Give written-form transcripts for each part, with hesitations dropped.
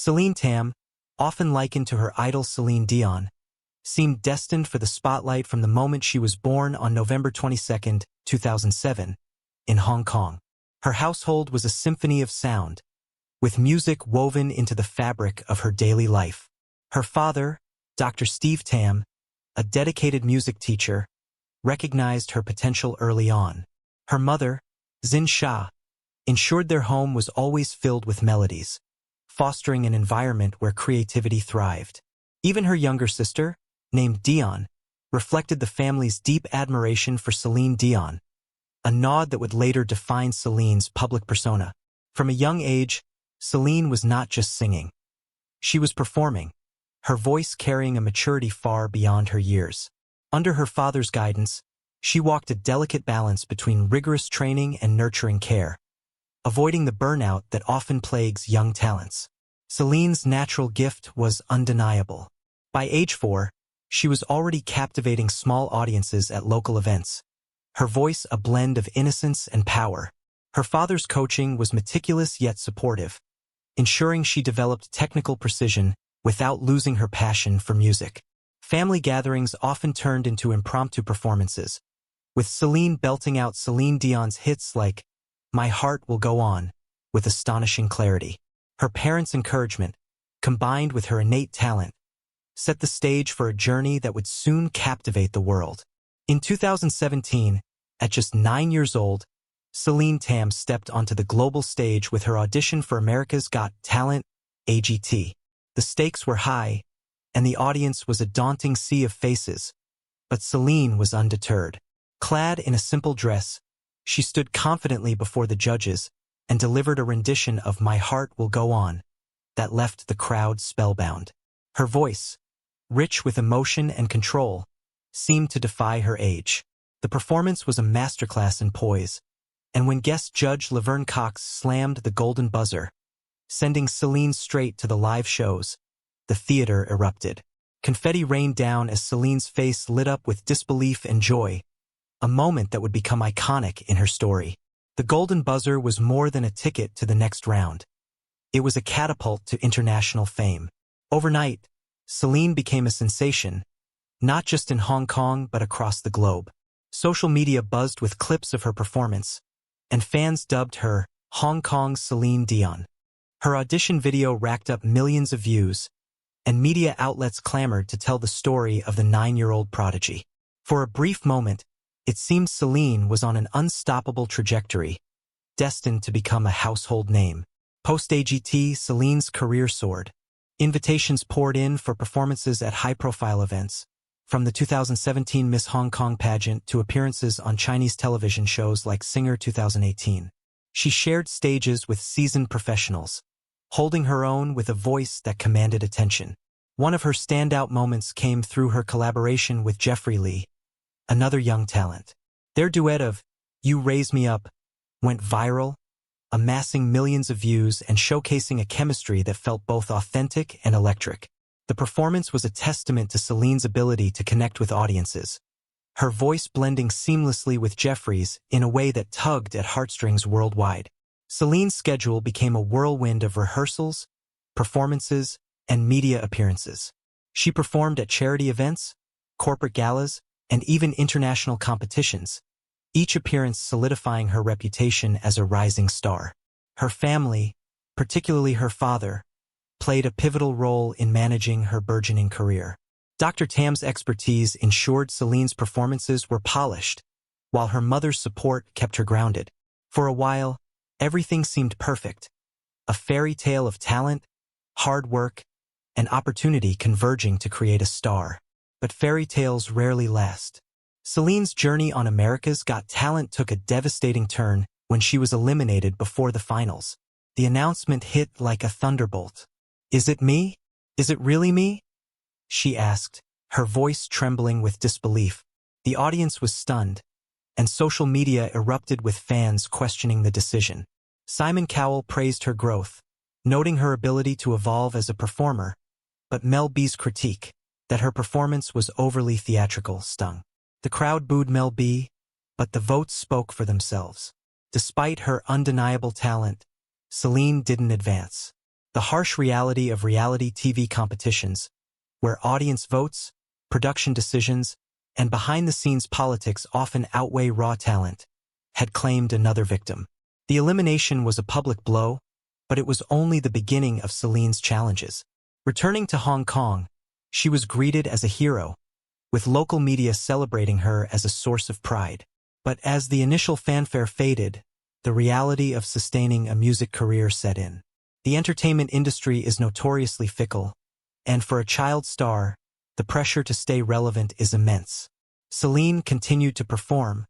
Celine Tam, often likened to her idol Celine Dion, seemed destined for the spotlight from the moment she was born on November 22, 2007, in Hong Kong. Her household was a symphony of sound, with music woven into the fabric of her daily life. Her father, Dr. Steve Tam, a dedicated music teacher, recognized her potential early on. Her mother, Xin Xia, ensured their home was always filled with melodies, fostering an environment where creativity thrived. Even her younger sister, named Dion, reflected the family's deep admiration for Celine Dion, a nod that would later define Celine's public persona. From a young age, Celine was not just singing. She was performing, her voice carrying a maturity far beyond her years. Under her father's guidance, she walked a delicate balance between rigorous training and nurturing care, avoiding the burnout that often plagues young talents. Celine's natural gift was undeniable. By age 4, she was already captivating small audiences at local events, her voice a blend of innocence and power. Her father's coaching was meticulous yet supportive, ensuring she developed technical precision without losing her passion for music. Family gatherings often turned into impromptu performances, with Celine belting out Celine Dion's hits like My Heart Will Go On with astonishing clarity. Her parents' encouragement, combined with her innate talent, set the stage for a journey that would soon captivate the world. In 2017, at just 9 years old, Celine Tam stepped onto the global stage with her audition for America's Got Talent, AGT. The stakes were high, and the audience was a daunting sea of faces, but Celine was undeterred. Clad in a simple dress, she stood confidently before the judges and delivered a rendition of My Heart Will Go On that left the crowd spellbound. Her voice, rich with emotion and control, seemed to defy her age. The performance was a masterclass in poise, and when guest judge Laverne Cox slammed the golden buzzer, sending Celine straight to the live shows, the theater erupted. Confetti rained down as Celine's face lit up with disbelief and joy, a moment that would become iconic in her story. The golden buzzer was more than a ticket to the next round. It was a catapult to international fame. Overnight, Celine became a sensation, not just in Hong Kong but across the globe. Social media buzzed with clips of her performance, and fans dubbed her Hong Kong's Celine Dion. Her audition video racked up millions of views, and media outlets clamored to tell the story of the 9-year-old prodigy. For a brief moment, it seemed Celine was on an unstoppable trajectory, destined to become a household name. Post-AGT, Celine's career soared. Invitations poured in for performances at high-profile events, from the 2017 Miss Hong Kong pageant to appearances on Chinese television shows like Singer 2018. She shared stages with seasoned professionals, holding her own with a voice that commanded attention. One of her standout moments came through her collaboration with Jeffrey Lee, another young talent. Their duet of You Raise Me Up went viral, amassing millions of views and showcasing a chemistry that felt both authentic and electric. The performance was a testament to Celine's ability to connect with audiences, her voice blending seamlessly with Jeffrey's in a way that tugged at heartstrings worldwide. Celine's schedule became a whirlwind of rehearsals, performances, and media appearances. She performed at charity events, corporate galas, and even international competitions, each appearance solidifying her reputation as a rising star. Her family, particularly her father, played a pivotal role in managing her burgeoning career. Dr. Tam's expertise ensured Celine's performances were polished, while her mother's support kept her grounded. For a while, everything seemed perfect, a fairy tale of talent, hard work, and opportunity converging to create a star. But fairy tales rarely last. Celine's journey on America's Got Talent took a devastating turn when she was eliminated before the finals. The announcement hit like a thunderbolt. "Is it me? Is it really me?" she asked, her voice trembling with disbelief. The audience was stunned, and social media erupted with fans questioning the decision. Simon Cowell praised her growth, noting her ability to evolve as a performer, but Mel B's critique, that her performance was overly theatrical, stung. The crowd booed Mel B, but the votes spoke for themselves. Despite her undeniable talent, Celine didn't advance. The harsh reality of reality TV competitions, where audience votes, production decisions, and behind-the-scenes politics often outweigh raw talent, had claimed another victim. The elimination was a public blow, but it was only the beginning of Celine's challenges. Returning to Hong Kong, she was greeted as a hero, with local media celebrating her as a source of pride. But as the initial fanfare faded, the reality of sustaining a music career set in. The entertainment industry is notoriously fickle, and for a child star, the pressure to stay relevant is immense. Celine continued to perform,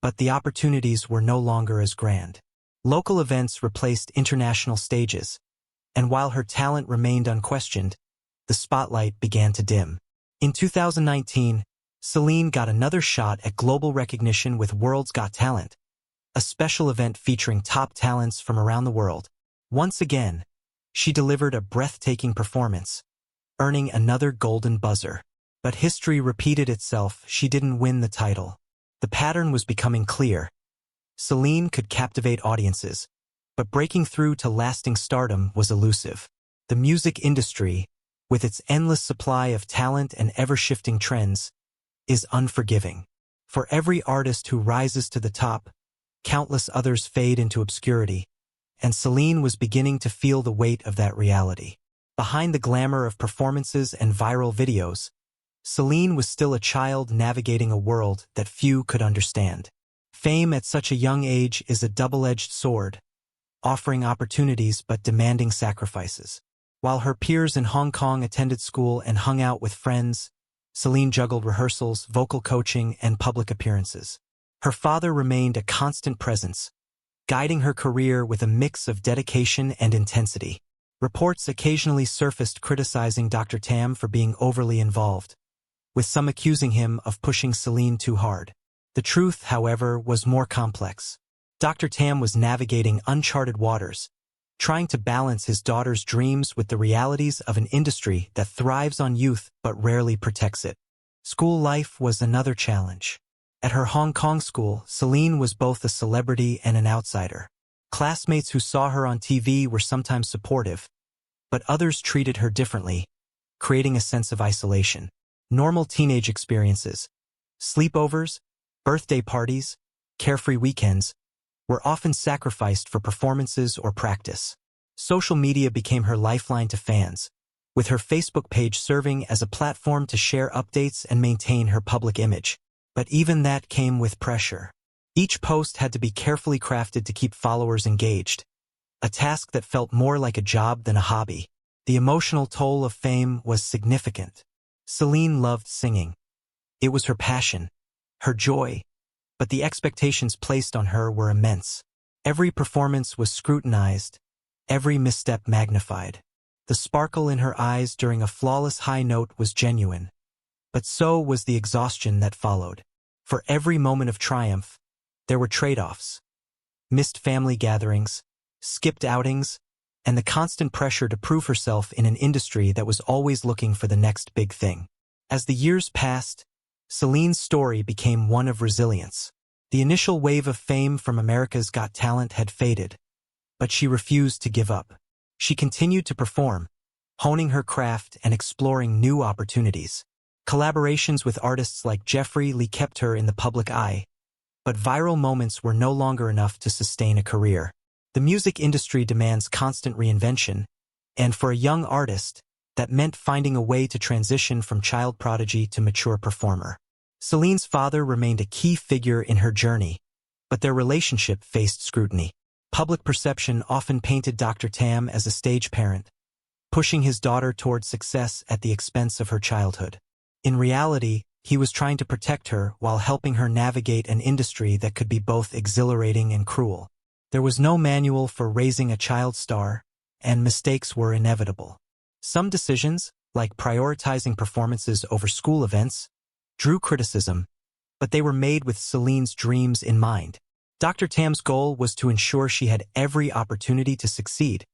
but the opportunities were no longer as grand. Local events replaced international stages, and while her talent remained unquestioned, the spotlight began to dim. In 2019, Celine got another shot at global recognition with World's Got Talent, a special event featuring top talents from around the world. Once again, she delivered a breathtaking performance, earning another golden buzzer. But history repeated itself. She didn't win the title. The pattern was becoming clear. Celine could captivate audiences, but breaking through to lasting stardom was elusive. The music industry, with its endless supply of talent and ever-shifting trends, is unforgiving. For every artist who rises to the top, countless others fade into obscurity, and Celine was beginning to feel the weight of that reality. Behind the glamour of performances and viral videos, Celine was still a child navigating a world that few could understand. Fame at such a young age is a double-edged sword, offering opportunities but demanding sacrifices. While her peers in Hong Kong attended school and hung out with friends, Celine juggled rehearsals, vocal coaching, and public appearances. Her father remained a constant presence, guiding her career with a mix of dedication and intensity. Reports occasionally surfaced criticizing Dr. Tam for being overly involved, with some accusing him of pushing Celine too hard. The truth, however, was more complex. Dr. Tam was navigating uncharted waters, trying to balance his daughter's dreams with the realities of an industry that thrives on youth but rarely protects it. School life was another challenge. At her Hong Kong school, Celine was both a celebrity and an outsider. Classmates who saw her on TV were sometimes supportive, but others treated her differently, creating a sense of isolation. Normal teenage experiences, sleepovers, birthday parties, carefree weekends, were often sacrificed for performances or practice. Social media became her lifeline to fans, with her Facebook page serving as a platform to share updates and maintain her public image. But even that came with pressure. Each post had to be carefully crafted to keep followers engaged, a task that felt more like a job than a hobby. The emotional toll of fame was significant. Celine loved singing. It was her passion, her joy, but the expectations placed on her were immense. Every performance was scrutinized, every misstep magnified. The sparkle in her eyes during a flawless high note was genuine, but so was the exhaustion that followed. For every moment of triumph, there were trade-offs. Missed family gatherings, skipped outings, and the constant pressure to prove herself in an industry that was always looking for the next big thing. As the years passed, Celine's story became one of resilience. The initial wave of fame from America's Got Talent had faded, but she refused to give up. She continued to perform, honing her craft and exploring new opportunities. Collaborations with artists like Jeffrey Lee kept her in the public eye, but viral moments were no longer enough to sustain a career. The music industry demands constant reinvention, and for a young artist, that meant finding a way to transition from child prodigy to mature performer. Celine's father remained a key figure in her journey, but their relationship faced scrutiny. Public perception often painted Dr. Tam as a stage parent, pushing his daughter toward success at the expense of her childhood. In reality, he was trying to protect her while helping her navigate an industry that could be both exhilarating and cruel. There was no manual for raising a child star, and mistakes were inevitable. Some decisions, like prioritizing performances over school events, drew criticism, but they were made with Celine's dreams in mind. Dr. Tam's goal was to ensure she had every opportunity to succeed,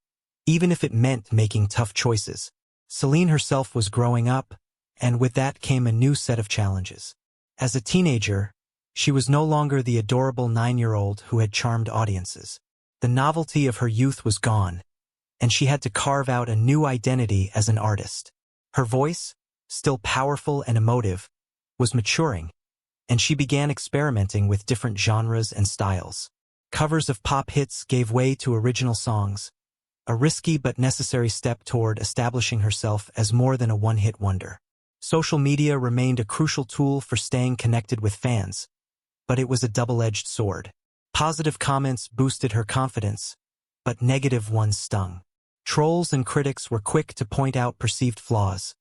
even if it meant making tough choices. Celine herself was growing up, and with that came a new set of challenges. As a teenager, she was no longer the adorable 9-year-old who had charmed audiences. The novelty of her youth was gone, and she had to carve out a new identity as an artist. Her voice, still powerful and emotive, was maturing, and she began experimenting with different genres and styles. Covers of pop hits gave way to original songs, a risky but necessary step toward establishing herself as more than a one-hit wonder. Social media remained a crucial tool for staying connected with fans, but it was a double-edged sword. Positive comments boosted her confidence, but negative ones stung. Trolls and critics were quick to point out perceived flaws,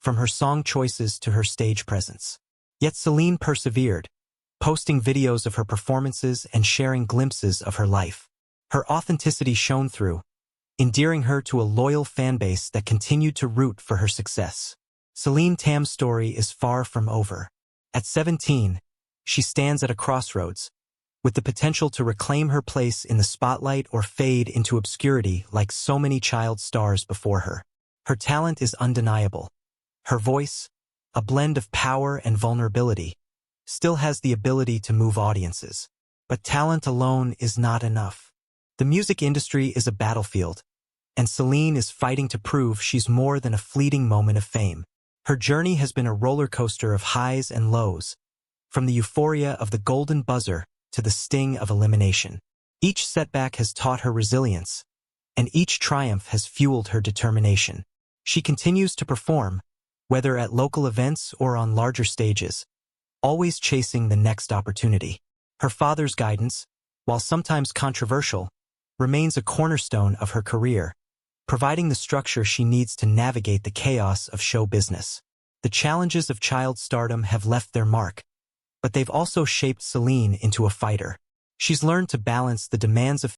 from her song choices to her stage presence. Yet Celine persevered, posting videos of her performances and sharing glimpses of her life. Her authenticity shone through, endearing her to a loyal fanbase that continued to root for her success. Celine Tam's story is far from over. At 17, she stands at a crossroads, with the potential to reclaim her place in the spotlight or fade into obscurity like so many child stars before her. Her talent is undeniable. Her voice, a blend of power and vulnerability, still has the ability to move audiences. But talent alone is not enough. The music industry is a battlefield, and Celine is fighting to prove she's more than a fleeting moment of fame. Her journey has been a roller coaster of highs and lows, from the euphoria of the golden buzzer to the sting of elimination. Each setback has taught her resilience, and each triumph has fueled her determination. She continues to perform, whether at local events or on larger stages, always chasing the next opportunity. Her father's guidance, while sometimes controversial, remains a cornerstone of her career, providing the structure she needs to navigate the chaos of show business. The challenges of child stardom have left their mark, but they've also shaped Celine into a fighter. She's learned to balance the demands of